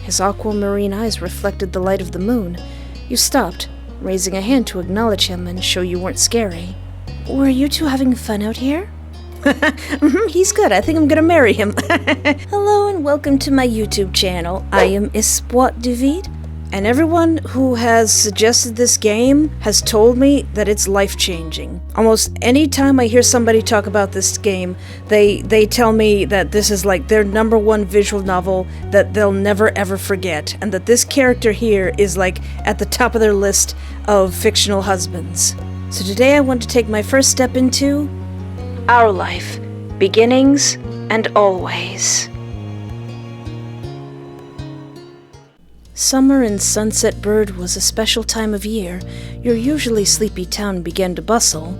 His aquamarine eyes reflected the light of the moon. You stopped, raising a hand to acknowledge him and show you weren't scary. Were you two having fun out here? He's good. I think I'm gonna marry him. Hello and welcome to my YouTube channel. I am Espoir David, and everyone who has suggested this game has told me that it's life-changing. Almost any time I hear somebody talk about this game, they tell me that this is like their #1 visual novel that they'll never ever forget, and that this character here is like at the top of their list of fictional husbands. So today I want to take my first step into our life, beginnings and always. Summer in Sunset Bird was a special time of year. Your usually sleepy town began to bustle.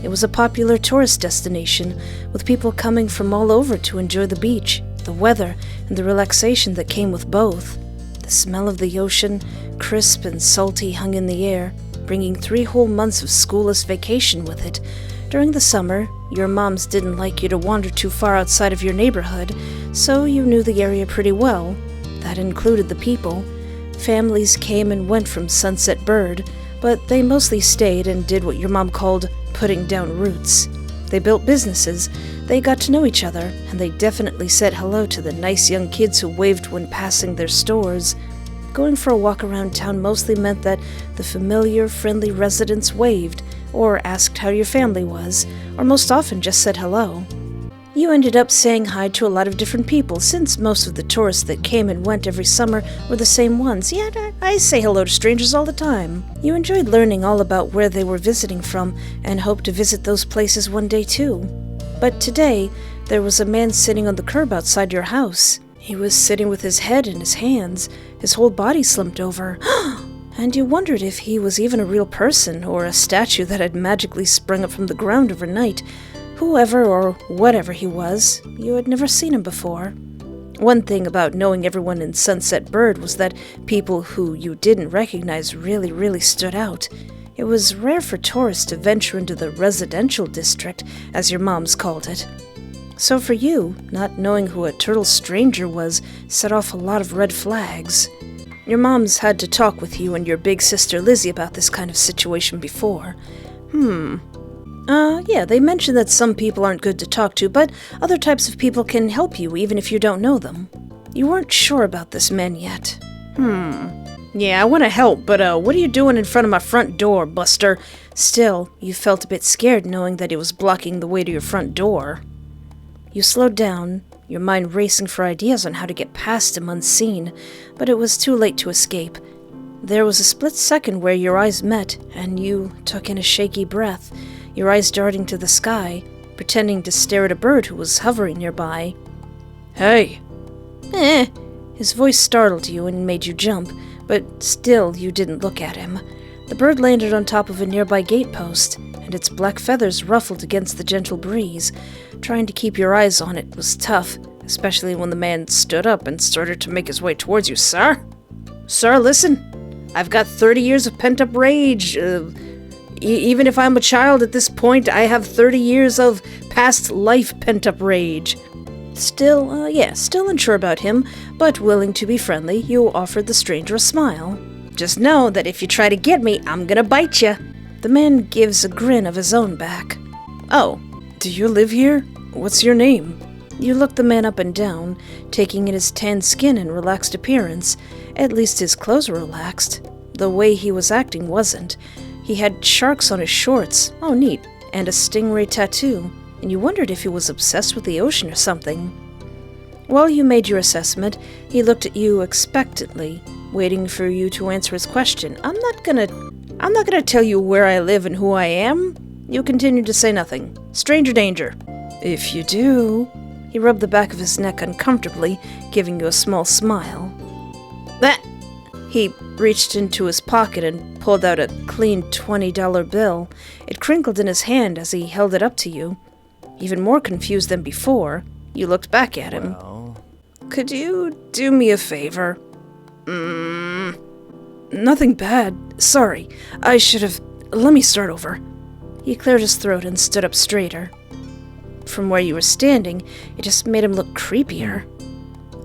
It was a popular tourist destination, with people coming from all over to enjoy the beach, the weather, and the relaxation that came with both. The smell of the ocean, crisp and salty, hung in the air, bringing 3 whole months of schoolless vacation with it. During the summer, your moms didn't like you to wander too far outside of your neighborhood, so you knew the area pretty well. That included the people. Families came and went from Sunset Bird, but they mostly stayed and did what your mom called putting down roots. They built businesses, they got to know each other, and they definitely said hello to the nice young kids who waved when passing their stores. Going for a walk around town mostly meant that the familiar, friendly residents waved, or asked how your family was, or most often just said hello. You ended up saying hi to a lot of different people, since most of the tourists that came and went every summer were the same ones. Yeah, I say hello to strangers all the time. You enjoyed learning all about where they were visiting from, and hoped to visit those places one day too. But today, there was a man sitting on the curb outside your house. He was sitting with his head in his hands, his whole body slumped over. And you wondered if he was even a real person, or a statue that had magically sprung up from the ground overnight. Whoever or whatever he was, you had never seen him before. One thing about knowing everyone in Sunset Bird was that people who you didn't recognize really stood out. It was rare for tourists to venture into the residential district, as your moms called it. So for you, not knowing who a total stranger was set off a lot of red flags. Your moms had to talk with you and your big sister Lizzie about this kind of situation before. Yeah, they mentioned that some people aren't good to talk to, but other types of people can help you even if you don't know them. You weren't sure about this man yet. Yeah, I want to help, but what are you doing in front of my front door, Buster? Still, you felt a bit scared knowing that he was blocking the way to your front door. You slowed down, your mind racing for ideas on how to get past him unseen, but it was too late to escape. There was a split second where your eyes met, and you took in a shaky breath, your eyes darting to the sky, pretending to stare at a bird who was hovering nearby. Hey! His voice startled you and made you jump, but still you didn't look at him. The bird landed on top of a nearby gatepost, and its black feathers ruffled against the gentle breeze. Trying to keep your eyes on it was tough, especially when the man stood up and started to make his way towards you. Sir? Sir, listen. I've got 30 years of pent-up rage. Even if I'm a child at this point, I have 30 years of past life pent-up rage. Still unsure about him, but willing to be friendly, you offered the stranger a smile. Just know that if you try to get me, I'm gonna bite you. The man gives a grin of his own back. Oh, do you live here? What's your name? You looked the man up and down, taking in his tanned skin and relaxed appearance. At least his clothes were relaxed. The way he was acting wasn't. He had sharks on his shorts, oh neat, and a stingray tattoo, and you wondered if he was obsessed with the ocean or something. While you made your assessment, he looked at you expectantly, waiting for you to answer his question. I'm not gonna tell you where I live and who I am. You continued to say nothing. Stranger danger. If you do. He rubbed the back of his neck uncomfortably, giving you a small smile. That. He reached into his pocket and pulled out a clean $20 bill. It crinkled in his hand as he held it up to you. Even more confused than before, you looked back at him. Well. Could you do me a favor? Nothing bad. Sorry. I should have... Let me start over. He cleared his throat and stood up straighter. From where you were standing, it just made him look creepier.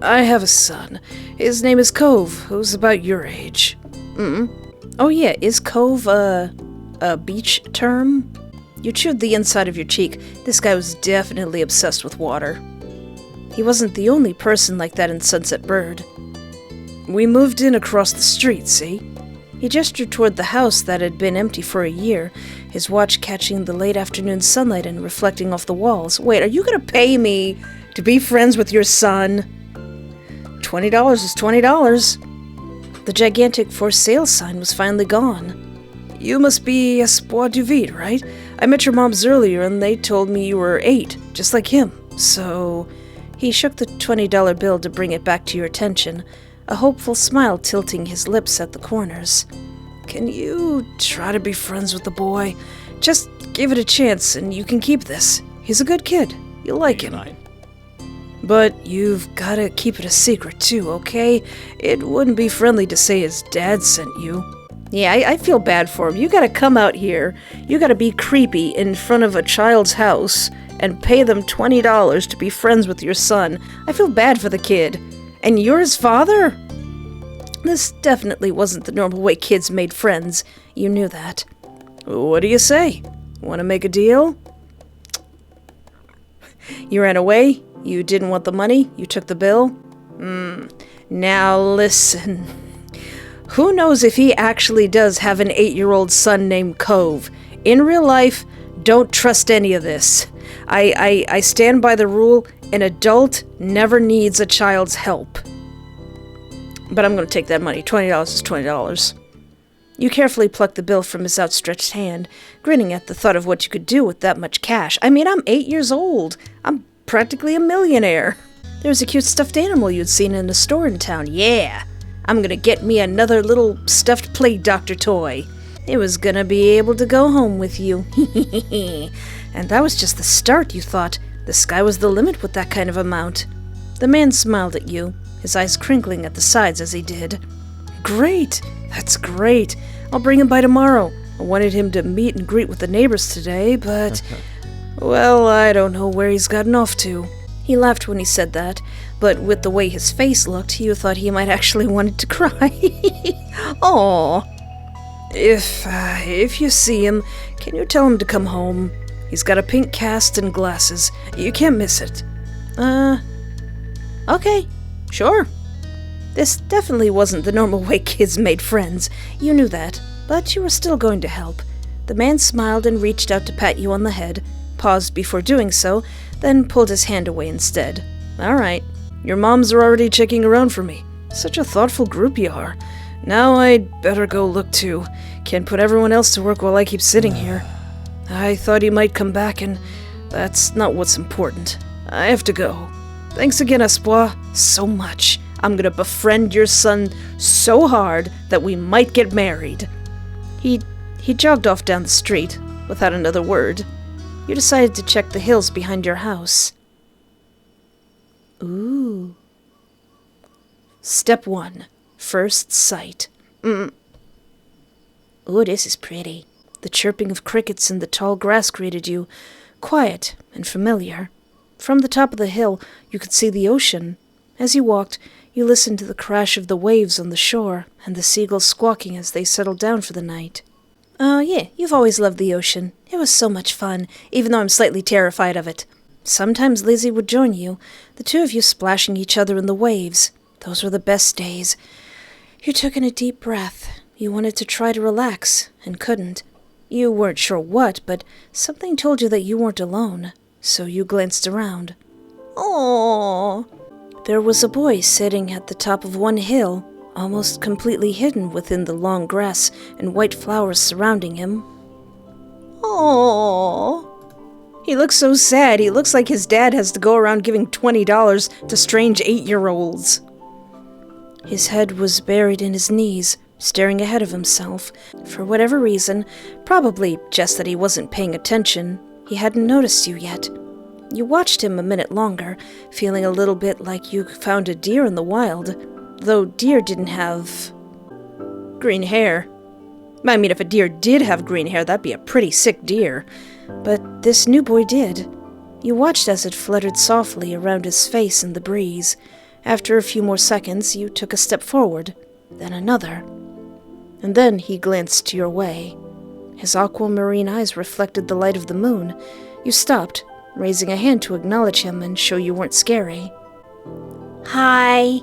I have a son. His name is Cove, who's about your age. Oh yeah, is Cove a beach term? You chewed the inside of your cheek. This guy was definitely obsessed with water. He wasn't the only person like that in Sunset Bird. We moved in across the street, see? He gestured toward the house that had been empty for a year, his watch catching the late afternoon sunlight and reflecting off the walls. Wait, are you gonna pay me to be friends with your son? $20 is $20. The gigantic for sale sign was finally gone. You must be Espoir du Vide, right? I met your moms earlier and they told me you were 8, just like him. So... He shook the $20 bill to bring it back to your attention, a hopeful smile tilting his lips at the corners. Can you try to be friends with the boy? Just give it a chance and you can keep this. He's a good kid. You'll like him. But you've gotta keep it a secret too, okay? It wouldn't be friendly to say his dad sent you. Yeah, I feel bad for him. You gotta come out here, you gotta be creepy in front of a child's house, and pay them $20 to be friends with your son. I feel bad for the kid. And you're his father? This definitely wasn't the normal way kids made friends. You knew that. What do you say? Want to make a deal? You ran away? You didn't want the money? You took the bill? Now listen. Who knows if he actually does have an 8-year-old son named Cove? In real life, don't trust any of this. I stand by the rule, an adult never needs a child's help. But I'm going to take that money. $20 is $20. You carefully plucked the bill from his outstretched hand, grinning at the thought of what you could do with that much cash. I mean, I'm 8 years old. I'm practically a millionaire. There was a cute stuffed animal you'd seen in a store in town. Yeah, I'm going to get me another little stuffed play doctor toy. It was going to be able to go home with you. And that was just the start, you thought. The sky was the limit with that kind of amount. The man smiled at you, his eyes crinkling at the sides as he did. Great! That's great. I'll bring him by tomorrow. I wanted him to meet and greet with the neighbors today, but... well, I don't know where he's gotten off to. He laughed when he said that, but with the way his face looked, you thought he might actually wanted to cry. Aww. If you see him, can you tell him to come home? He's got a pink cast and glasses. You can't miss it. Okay, sure. This definitely wasn't the normal way kids made friends. You knew that, but you were still going to help. The man smiled and reached out to pat you on the head, paused before doing so, then pulled his hand away instead. All right, your moms are already checking around for me. Such a thoughtful group you are. Now I'd better go look too. Can't put everyone else to work while I keep sitting here. I thought he might come back, and that's not what's important. I have to go. Thanks again, Espoir, so much. I'm gonna befriend your son so hard that we might get married. He jogged off down the street, without another word. You decided to check the hills behind your house. Ooh. Step 1. First sight. Ooh, this is pretty. The chirping of crickets in the tall grass greeted you, quiet and familiar. From the top of the hill, you could see the ocean. As you walked, you listened to the crash of the waves on the shore and the seagulls squawking as they settled down for the night. Oh, yeah, you've always loved the ocean. It was so much fun, even though I'm slightly terrified of it. Sometimes Lizzie would join you, the two of you splashing each other in the waves. Those were the best days. You took in a deep breath. You wanted to try to relax, and couldn't. You weren't sure what, but something told you that you weren't alone, so you glanced around. Aww. There was a boy sitting at the top of one hill, almost completely hidden within the long grass and white flowers surrounding him. Aww. He looks so sad. He looks like his dad has to go around giving $20 to strange 8-year-olds. His head was buried in his knees, staring ahead of himself. For whatever reason, probably just that he wasn't paying attention, he hadn't noticed you yet. You watched him a minute longer, feeling a little bit like you found a deer in the wild, though deer didn't have green hair. I mean, if a deer did have green hair, that'd be a pretty sick deer. But this new boy did. You watched as it fluttered softly around his face in the breeze, After a few more seconds, you took a step forward, then another. And then he glanced your way. His aquamarine eyes reflected the light of the moon. You stopped, raising a hand to acknowledge him and show you weren't scary. Hi.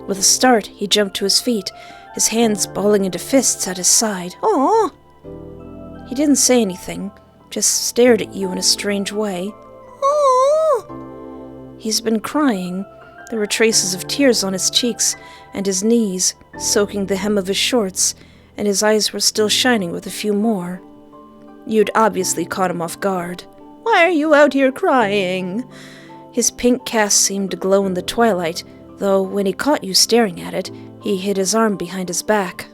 With a start, he jumped to his feet, his hands balling into fists at his side. Aww! He didn't say anything, just stared at you in a strange way. Aww. He's been crying. There were traces of tears on his cheeks and his knees, soaking the hem of his shorts, and his eyes were still shining with a few more. You'd obviously caught him off guard. Why are you out here crying? His pink cast seemed to glow in the twilight, though when he caught you staring at it, he hid his arm behind his back.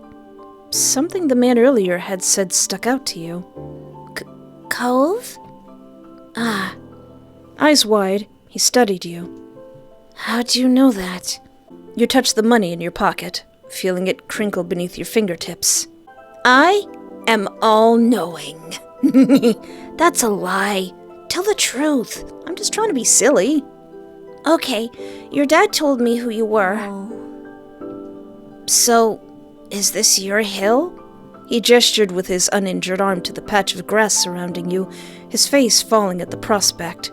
Something the man earlier had said stuck out to you. Cove? Ah. Eyes wide, he studied you. How'd you know that? You touched the money in your pocket, feeling it crinkle beneath your fingertips. I am all-knowing. That's a lie. Tell the truth. I'm just trying to be silly. Okay, your dad told me who you were. So, is this your hill? He gestured with his uninjured arm to the patch of grass surrounding you, his face falling at the prospect.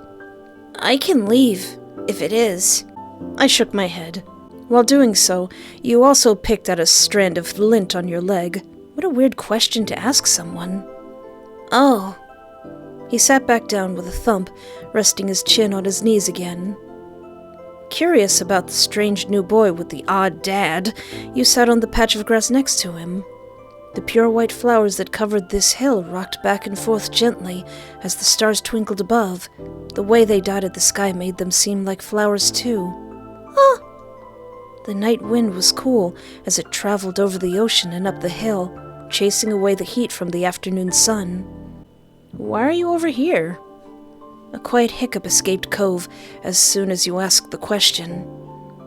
I can leave, if it is. I shook my head. While doing so, you also picked at a strand of lint on your leg. What a weird question to ask someone. Oh. He sat back down with a thump, resting his chin on his knees again. Curious about the strange new boy with the odd dad, you sat on the patch of grass next to him. The pure white flowers that covered this hill rocked back and forth gently as the stars twinkled above. The way they dotted the sky made them seem like flowers too. Oh! The night wind was cool as it traveled over the ocean and up the hill, chasing away the heat from the afternoon sun. Why are you over here? A quiet hiccup escaped Cove as soon as you asked the question.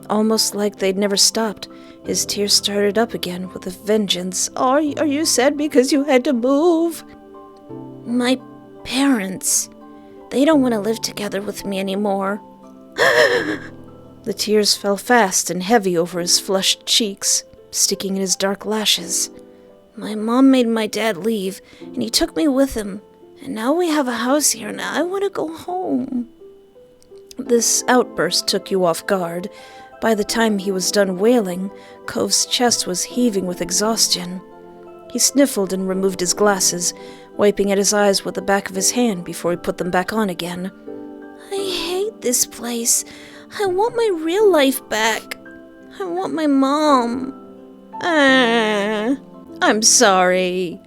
Almost like they'd never stopped, his tears started up again with a vengeance. Are you sad because you had to move? My parents. They don't want to live together with me anymore. The tears fell fast and heavy over his flushed cheeks, sticking in his dark lashes. My mom made my dad leave, and he took me with him. And now we have a house here, and I want to go home. This outburst took you off guard. By the time he was done wailing, Cove's chest was heaving with exhaustion. He sniffled and removed his glasses, wiping at his eyes with the back of his hand before he put them back on again. I hate this place. I want my real life back. I want my mom. I'm sorry.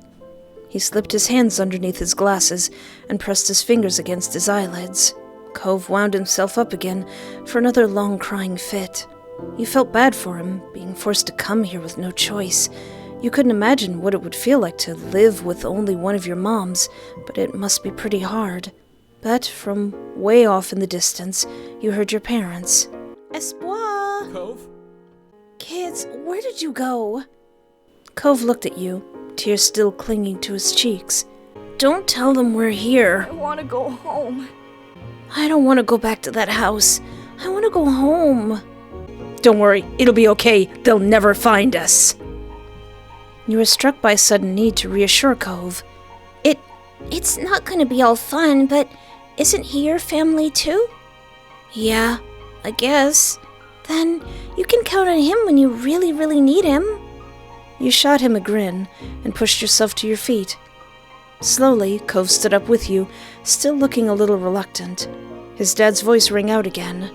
He slipped his hands underneath his glasses and pressed his fingers against his eyelids. Cove wound himself up again for another long crying fit. You felt bad for him, being forced to come here with no choice. You couldn't imagine what it would feel like to live with only one of your moms, but it must be pretty hard. But from way off in the distance, you heard your parents. Espoir! Cove? Kids, where did you go? Cove looked at you, tears still clinging to his cheeks. Don't tell them we're here. I want to go home. I don't want to go back to that house. I want to go home. Don't worry, it'll be okay. They'll never find us. You were struck by a sudden need to reassure Cove. It's not going to be all fun, but isn't he your family too? Yeah, I guess. Then you can count on him when you really, really need him. You shot him a grin and pushed yourself to your feet. Slowly, Cove stood up with you, still looking a little reluctant. His dad's voice rang out again.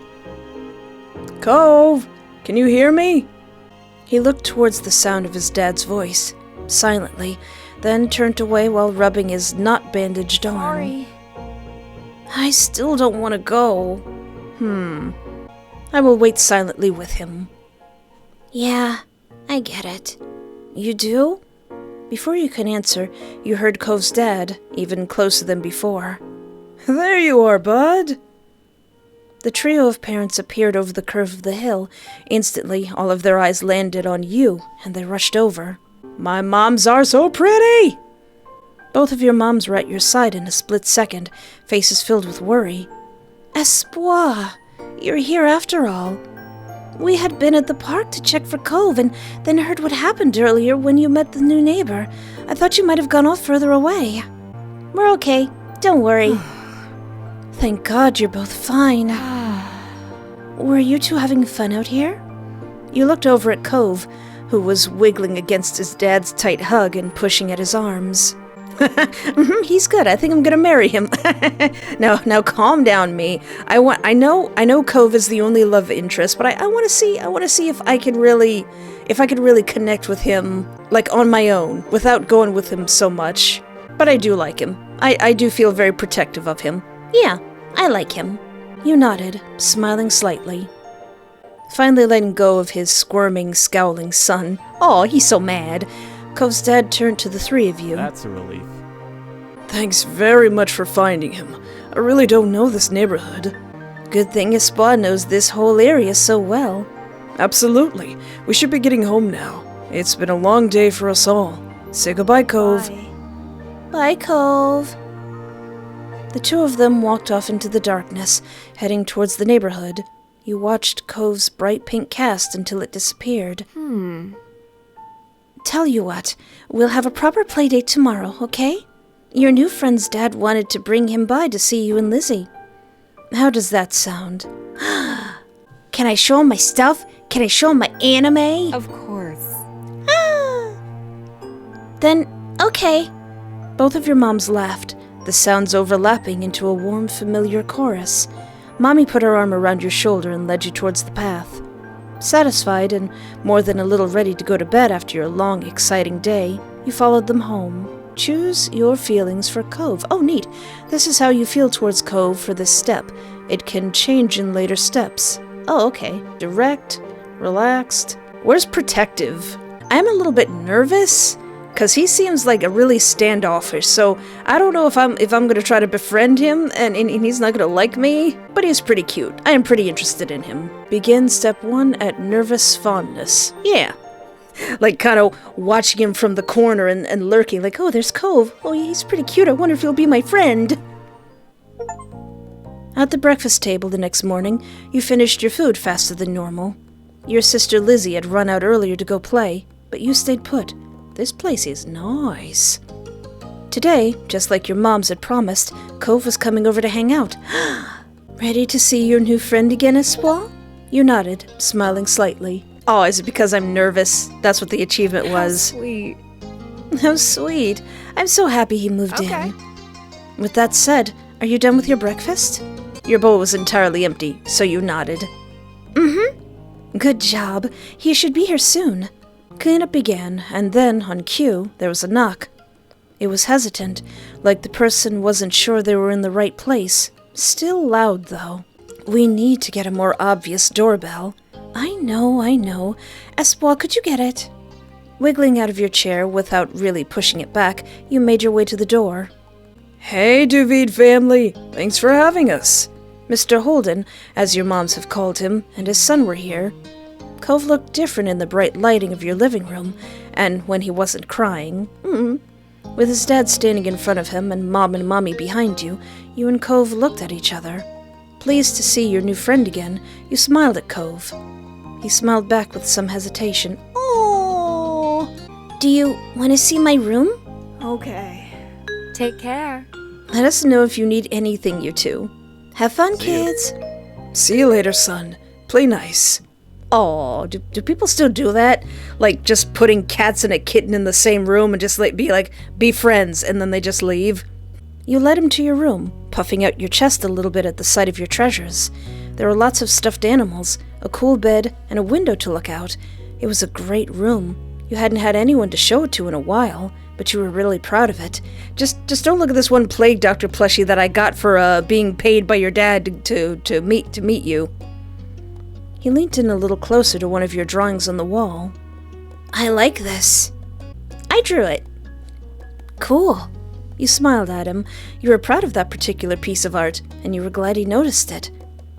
Cove, can you hear me? He looked towards the sound of his dad's voice, silently, then turned away while rubbing his not-bandaged arm. Sorry. I still don't want to go. I will wait silently with him. Yeah, I get it. You do? Before you can answer, you heard Cove's dad, even closer than before. There you are, bud. The trio of parents appeared over the curve of the hill. Instantly, all of their eyes landed on you, and they rushed over. My moms are so pretty! Both of your moms were at your side in a split second, faces filled with worry. Espoir, you're here after all. We had been at the park to check for Cove and then heard what happened earlier when you met the new neighbor. I thought you might have gone off further away. We're okay. Don't worry. Thank God you're both fine. Were you two having fun out here? You looked over at Cove, who was wiggling against his dad's tight hug and pushing at his arms. He's good. I think I'm gonna marry him. Now calm down, me. I know Cove is the only love interest, but I want to see if I could really connect with him, like on my own, without going with him so much. But I do like him. I do feel very protective of him. Yeah, I like him. You nodded, smiling slightly. Finally letting go of his squirming, scowling son. Oh, he's so mad. Cove's dad turned to the three of you. That's a relief. Thanks very much for finding him. I really don't know this neighborhood. Good thing Espoir knows this whole area so well. Absolutely. We should be getting home now. It's been a long day for us all. Say goodbye, Cove. Bye, Cove. The two of them walked off into the darkness, heading towards the neighborhood. You watched Cove's bright pink cast until it disappeared. Tell you what, we'll have a proper playdate tomorrow, okay? Your new friend's dad wanted to bring him by to see you and Lizzie. How does that sound? Can I show him my stuff? Can I show him my anime? Of course. Then, okay. Both of your moms laughed, the sounds overlapping into a warm, familiar chorus. Mommy put her arm around your shoulder and led you towards the path. Satisfied and more than a little ready to go to bed after your long, exciting day, you followed them home. Choose your feelings for Cove. Oh, neat. This is how you feel towards Cove for this step. It can change in later steps. Oh, okay. Direct, relaxed. Where's protective? I'm a little bit nervous, because he seems like a really standoffish, so I don't know if I'm going to try to befriend him, and he's not going to like me, but he's pretty cute. I am pretty interested in him. Begin step 1 at nervous fondness. Yeah. Like kind of watching him from the corner and lurking, like, oh, there's Cove. Oh, he's pretty cute. I wonder if he'll be my friend. At the breakfast table the next morning, you finished your food faster than normal. Your sister Lizzie had run out earlier to go play, but you stayed put. This place is nice. Today, just like your moms had promised, Cove was coming over to hang out. Ready to see your new friend again, Espoir? You nodded, smiling slightly. Oh, is it because I'm nervous? That's what the achievement was. How sweet. How sweet. I'm so happy he moved in. With that said, are you done with your breakfast? Your bowl was entirely empty, so you nodded. Good job. He should be here soon. Cleanup began, and then, on cue, there was a knock. It was hesitant, like the person wasn't sure they were in the right place. Still loud, though. We need to get a more obvious doorbell. I know. Espoir, could you get it? Wiggling out of your chair without really pushing it back, you made your way to the door. Hey, Duvid family! Thanks for having us! Mr. Holden, as your moms have called him, and his son were here. Cove looked different in the bright lighting of your living room, and when he wasn't crying. With his dad standing in front of him and Mom and Mommy behind you, you and Cove looked at each other. Pleased to see your new friend again, you smiled at Cove. He smiled back with some hesitation. Oh, do you want to see my room? Okay. Take care. Let us know if you need anything, you two. Have fun, kids. See you later, son. Play nice. Oh, do people still do that? Like, just putting cats and a kitten in the same room and just be friends, and then they just leave? You led him to your room, puffing out your chest a little bit at the sight of your treasures. There were lots of stuffed animals, a cool bed, and a window to look out. It was a great room. You hadn't had anyone to show it to in a while, but you were really proud of it. Just don't look at this one Plague Doctor plushie that I got for being paid by your dad to meet you. He leaned in a little closer to one of your drawings on the wall. I like this. I drew it. Cool. You smiled at him. You were proud of that particular piece of art, and you were glad he noticed it.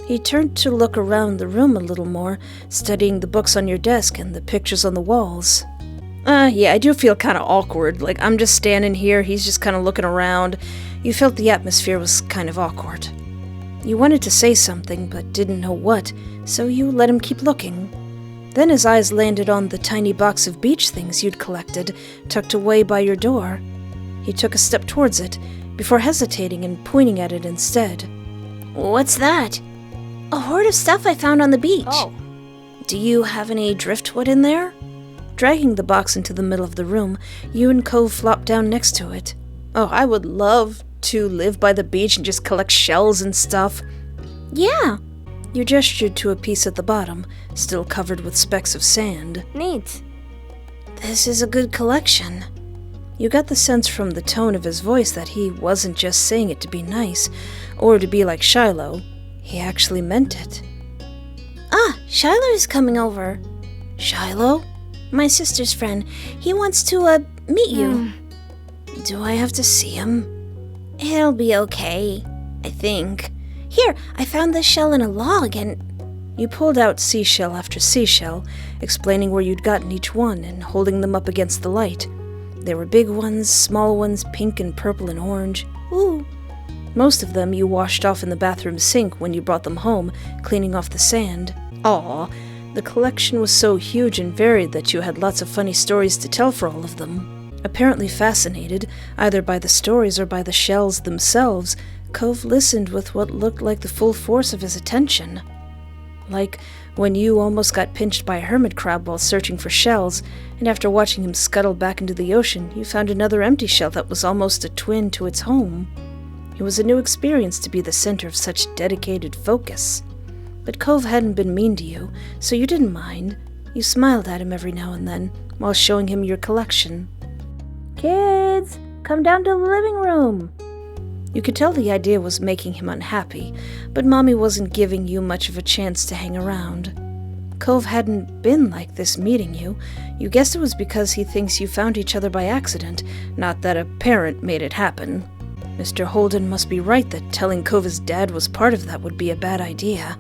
He turned to look around the room a little more, studying the books on your desk and the pictures on the walls. Yeah, I do feel kind of awkward. Like, I'm just standing here, he's just kind of looking around. You felt the atmosphere was kind of awkward. You wanted to say something, but didn't know what, so you let him keep looking. Then his eyes landed on the tiny box of beach things you'd collected, tucked away by your door. He took a step towards it, before hesitating and pointing at it instead. What's that? A hoard of stuff I found on the beach. Oh. Do you have any driftwood in there? Dragging the box into the middle of the room, you and Cove flopped down next to it. Oh, I would love to live by the beach and just collect shells and stuff. Yeah. You gestured to a piece at the bottom, still covered with specks of sand. Neat. This is a good collection. You got the sense from the tone of his voice that he wasn't just saying it to be nice, or to be like Shiloh. He actually meant it. Ah, Shiloh is coming over. Shiloh? My sister's friend. He wants to, meet you. Do I have to see him? It'll be okay, I think. Here, I found this shell in a log and... You pulled out seashell after seashell, explaining where you'd gotten each one and holding them up against the light. There were big ones, small ones, pink and purple and orange. Ooh. Most of them you washed off in the bathroom sink when you brought them home, cleaning off the sand. Aw, the collection was so huge and varied that you had lots of funny stories to tell for all of them. Apparently fascinated, either by the stories or by the shells themselves, Cove listened with what looked like the full force of his attention. Like when you almost got pinched by a hermit crab while searching for shells, and after watching him scuttle back into the ocean, you found another empty shell that was almost a twin to its home. It was a new experience to be the center of such dedicated focus. But Cove hadn't been mean to you, so you didn't mind. You smiled at him every now and then, while showing him your collection. Kids, come down to the living room. You could tell the idea was making him unhappy, but Mommy wasn't giving you much of a chance to hang around. Cove hadn't been like this meeting you. You guessed it was because he thinks you found each other by accident, not that a parent made it happen. Mr. Holden must be right that telling Cove his dad was part of that would be a bad idea.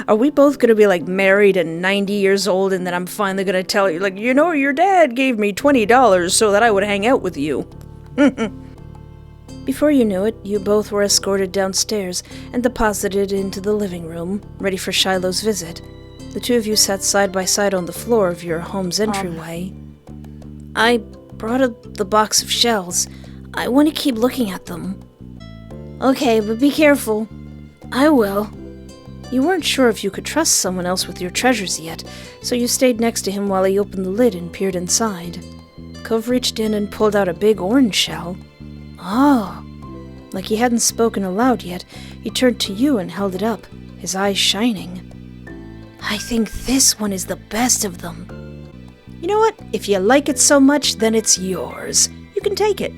Are we both going to be like married and 90 years old and then I'm finally going to tell you, like, you know, your dad gave me $20 so that I would hang out with you? Before you knew it, you both were escorted downstairs and deposited into the living room, ready for Shiloh's visit. The two of you sat side by side on the floor of your home's entryway. I brought up the box of shells. I want to keep looking at them. Okay, but be careful. I will. You weren't sure if you could trust someone else with your treasures yet, so you stayed next to him while he opened the lid and peered inside. Cove reached in and pulled out a big orange shell. Oh. Like he hadn't spoken aloud yet, he turned to you and held it up, his eyes shining. I think this one is the best of them. You know what? If you like it so much, then it's yours. You can take it.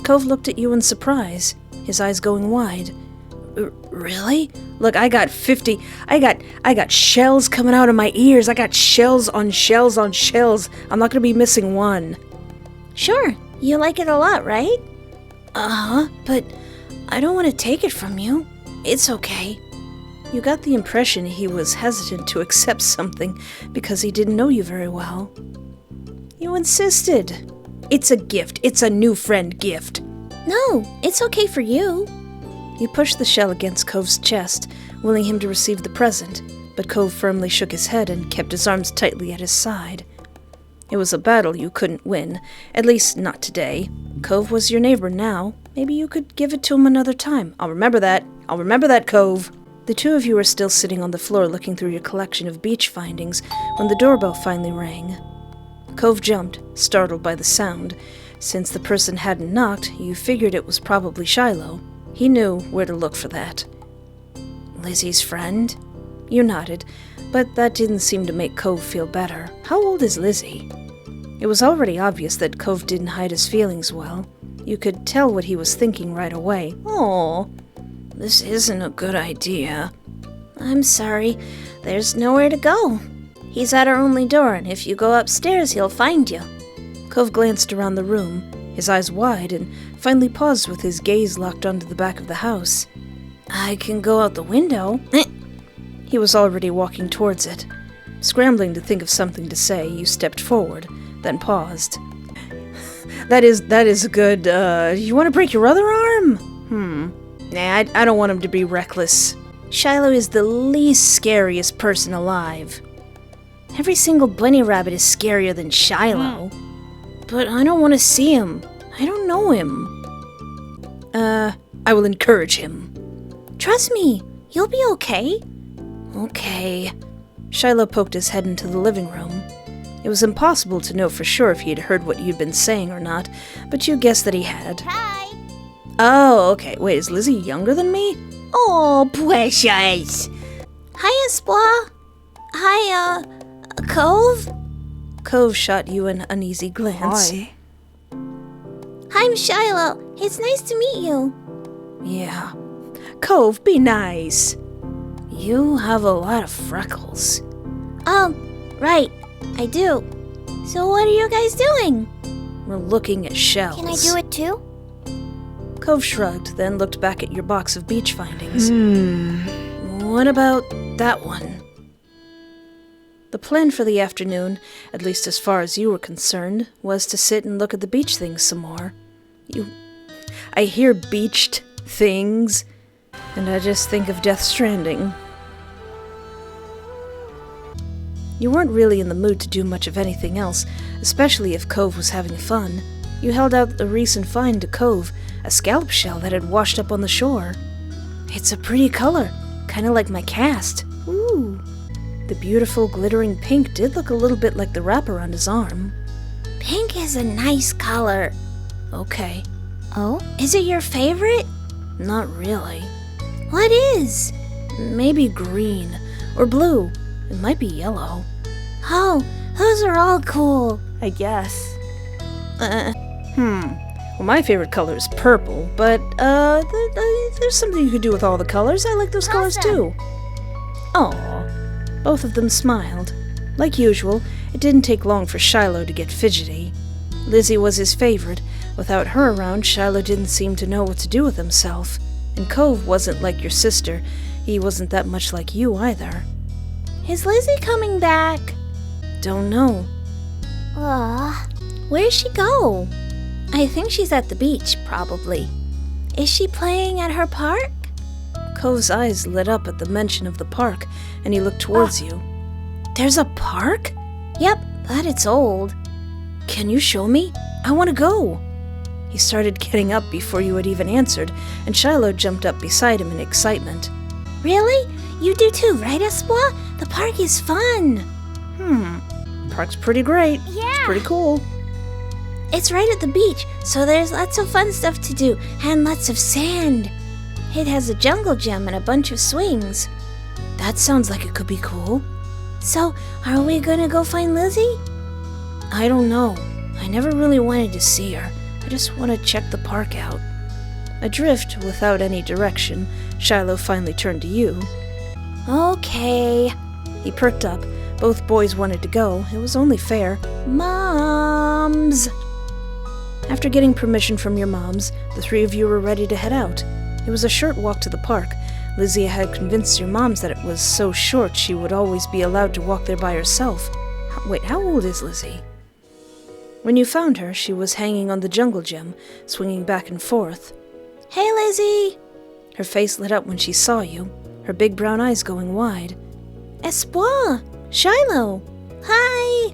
Cove looked at you in surprise, his eyes going wide. Really? Look, I got shells coming out of my ears. I got shells on shells on shells. I'm not gonna be missing one. Sure, you like it a lot, right? Uh-huh, but I don't want to take it from you. It's okay. You got the impression he was hesitant to accept something because he didn't know you very well. You insisted. It's a gift. It's a new friend gift. No, it's okay for you. You pushed the shell against Cove's chest, willing him to receive the present, but Cove firmly shook his head and kept his arms tightly at his side. It was a battle you couldn't win, at least not today. Cove was your neighbor now. Maybe you could give it to him another time. I'll remember that, Cove. The two of you were still sitting on the floor looking through your collection of beach findings when the doorbell finally rang. Cove jumped, startled by the sound. Since the person hadn't knocked, you figured it was probably Shiloh. He knew where to look for that. Lizzie's friend? You nodded, but that didn't seem to make Cove feel better. How old is Lizzie? It was already obvious that Cove didn't hide his feelings well. You could tell what he was thinking right away. Aw, this isn't a good idea. I'm sorry, there's nowhere to go. He's at our only door, and if you go upstairs, he'll find you. Cove glanced around the room, his eyes wide, and finally paused with his gaze locked onto the back of the house. I can go out the window. He was already walking towards it. Scrambling to think of something to say, you stepped forward, then paused. That is a good, you want to break your other arm? Nah, I don't want him to be reckless. Shiloh is the least scariest person alive. Every single bunny rabbit is scarier than Shiloh. But I don't want to see him. I don't know him. I will encourage him. Trust me, you'll be okay. Okay. Shiloh poked his head into the living room. It was impossible to know for sure if he had heard what you'd been saying or not, but you guessed that he had. Hi. Oh, okay. Wait, is Lizzie younger than me? Oh, precious. Hi, Espoir. Hi, Cove. Cove shot you an uneasy glance. Hi. I'm Shiloh. It's nice to meet you. Yeah. Cove, be nice. You have a lot of freckles. Oh, right. I do. So what are you guys doing? We're looking at shells. Can I do it too? Cove shrugged, then looked back at your box of beach findings. What about that one? The plan for the afternoon, at least as far as you were concerned, was to sit and look at the beach things some more. I hear beached things, and I just think of Death Stranding. You weren't really in the mood to do much of anything else, especially if Cove was having fun. You held out a recent find to Cove, a scallop shell that had washed up on the shore. It's a pretty color, kind of like my cast. Ooh. The beautiful glittering pink did look a little bit like the wrap around his arm. Pink is a nice color. Okay. Oh? Is it your favorite? Not really. What is? Maybe green or blue. It might be yellow. Oh, those are all cool. I guess. Well, my favorite color is purple, but there's something you could do with all the colors. I like those colors too. Aw. Both of them smiled. Like usual, it didn't take long for Shiloh to get fidgety. Lizzie was his favorite. Without her around, Shiloh didn't seem to know what to do with himself. And Cove wasn't like your sister. He wasn't that much like you either. Is Lizzie coming back? Don't know. Where'd she go? I think she's at the beach, probably. Is she playing at her park? Cove's eyes lit up at the mention of the park, and he looked towards you. There's a park? Yep, but it's old. Can you show me? I want to go. He started getting up before you had even answered, and Shiloh jumped up beside him in excitement. Really? You do too, right, Espoir? The park is fun. Park's pretty great. Yeah. It's pretty cool. It's right at the beach, so there's lots of fun stuff to do, and lots of sand. It has a jungle gym and a bunch of swings. That sounds like it could be cool. So, are we gonna go find Lizzie? I don't know. I never really wanted to see her. I just want to check the park out. Adrift, without any direction, Shiloh finally turned to you. Okay. He perked up. Both boys wanted to go. It was only fair. Moms! After getting permission from your moms, the three of you were ready to head out. It was a short walk to the park. Lizzie had convinced your moms that it was so short she would always be allowed to walk there by herself. Wait, how old is Lizzie? When you found her, she was hanging on the jungle gym, swinging back and forth. Hey, Lizzie! Her face lit up when she saw you, her big brown eyes going wide. Espoir! Shiloh! Hi!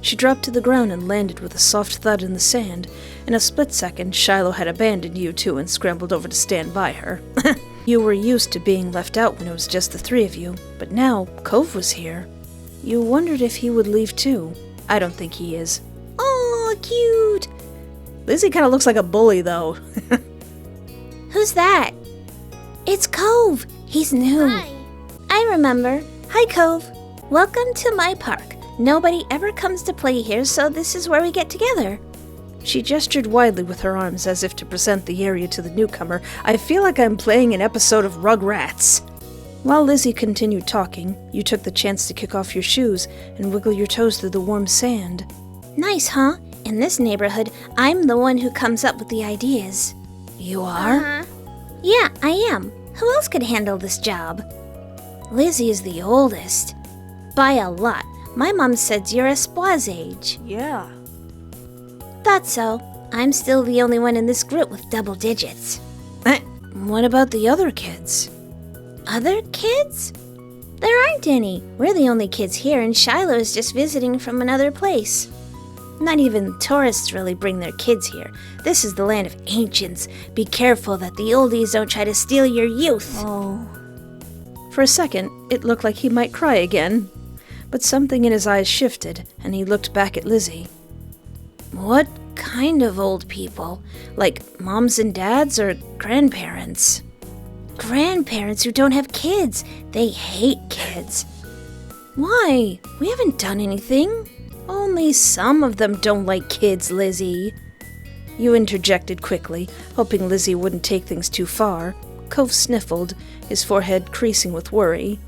She dropped to the ground and landed with a soft thud in the sand. In a split second, Shiloh had abandoned you two and scrambled over to stand by her. You were used to being left out when it was just the three of you, but now Cove was here. You wondered if he would leave too. I don't think he is. Oh, cute! Lizzie kind of looks like a bully, though. Who's that? It's Cove. He's new. Hi. I remember. Hi, Cove. Welcome to my park. Nobody ever comes to play here, so this is where we get together. She gestured widely with her arms as if to present the area to the newcomer. I feel like I'm playing an episode of Rugrats. While Lizzie continued talking, you took the chance to kick off your shoes and wiggle your toes through the warm sand. Nice, huh? In this neighborhood, I'm the one who comes up with the ideas. You are? Yeah, I am. Who else could handle this job? Lizzie is the oldest. By a lot. My mom said you're Espoir's age. Yeah. Thought so. I'm still the only one in this group with double digits. What about the other kids? Other kids? There aren't any. We're the only kids here, and Shiloh is just visiting from another place. Not even tourists really bring their kids here. This is the land of ancients. Be careful that the oldies don't try to steal your youth. Oh. For a second, it looked like he might cry again. But something in his eyes shifted, and he looked back at Lizzie. What kind of old people? Like moms and dads or grandparents? Grandparents who don't have kids. They hate kids. Why? We haven't done anything. Only some of them don't like kids, Lizzie. You interjected quickly, hoping Lizzie wouldn't take things too far. Cove sniffled, his forehead creasing with worry.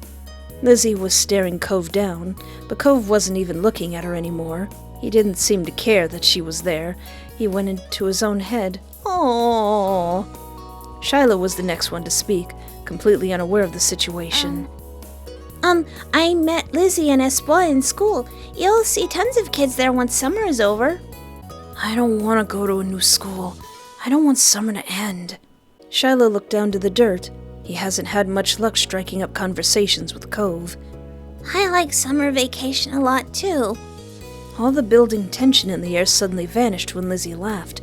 Lizzie was staring Cove down, but Cove wasn't even looking at her anymore. He didn't seem to care that she was there. He went into his own head. Aww. Shiloh was the next one to speak, completely unaware of the situation. I met Lizzie and Espoir in school. You'll see tons of kids there once summer is over. I don't want to go to a new school. I don't want summer to end. Shiloh looked down to the dirt. He hasn't had much luck striking up conversations with Cove. I like summer vacation a lot, too. All the building tension in the air suddenly vanished when Lizzie laughed.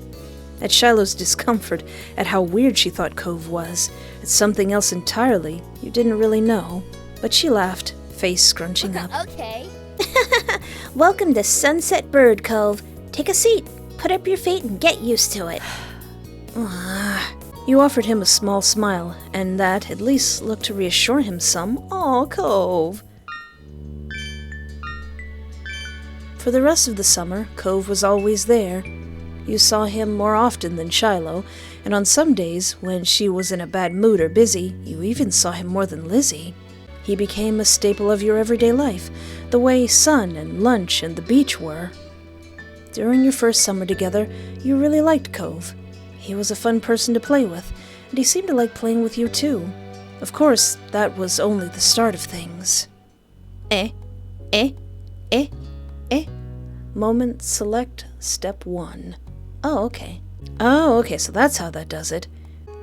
At Shiloh's discomfort, at how weird she thought Cove was, at something else entirely you didn't really know. But she laughed, face scrunching up. Okay. Welcome to Sunset Bird Cove. Take a seat, put up your feet, and get used to it. You offered him a small smile, and that at least looked to reassure him some. Aw, Cove. For the rest of the summer, Cove was always there. You saw him more often than Shiloh, and on some days, when she was in a bad mood or busy, you even saw him more than Lizzie. He became a staple of your everyday life, the way sun and lunch and the beach were. During your first summer together, you really liked Cove. He was a fun person to play with, and he seemed to like playing with you too. Of course, that was only the start of things. Moment select step 1. Oh, okay, so that's how that does it.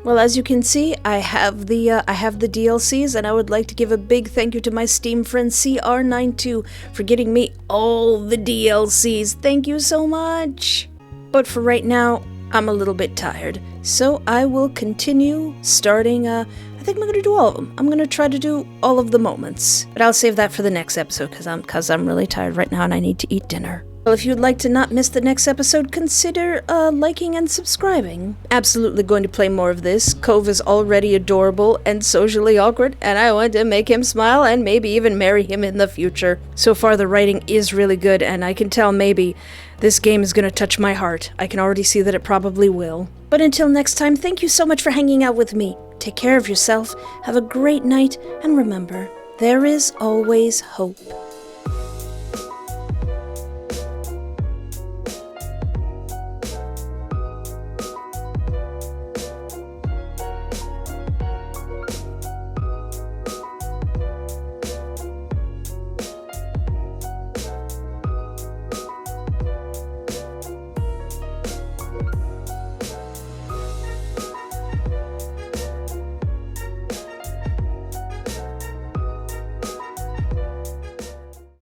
Well, as you can see, I have the DLCs, and I would like to give a big thank you to my Steam friend CR92 for getting me all the DLCs. Thank you so much! But for right now, I'm a little bit tired, so I will continue starting, I think I'm going to do all of them. I'm going to try to do all of the moments. But I'll save that for the next episode, because I'm really tired right now and I need to eat dinner. Well, if you'd like to not miss the next episode, consider liking and subscribing. Absolutely going to play more of this. Cove is already adorable and socially awkward, and I want to make him smile and maybe even marry him in the future. So far, the writing is really good, and I can tell maybe this game is going to touch my heart. I can already see that it probably will. But until next time, thank you so much for hanging out with me. Take care of yourself, have a great night, and remember, there is always hope.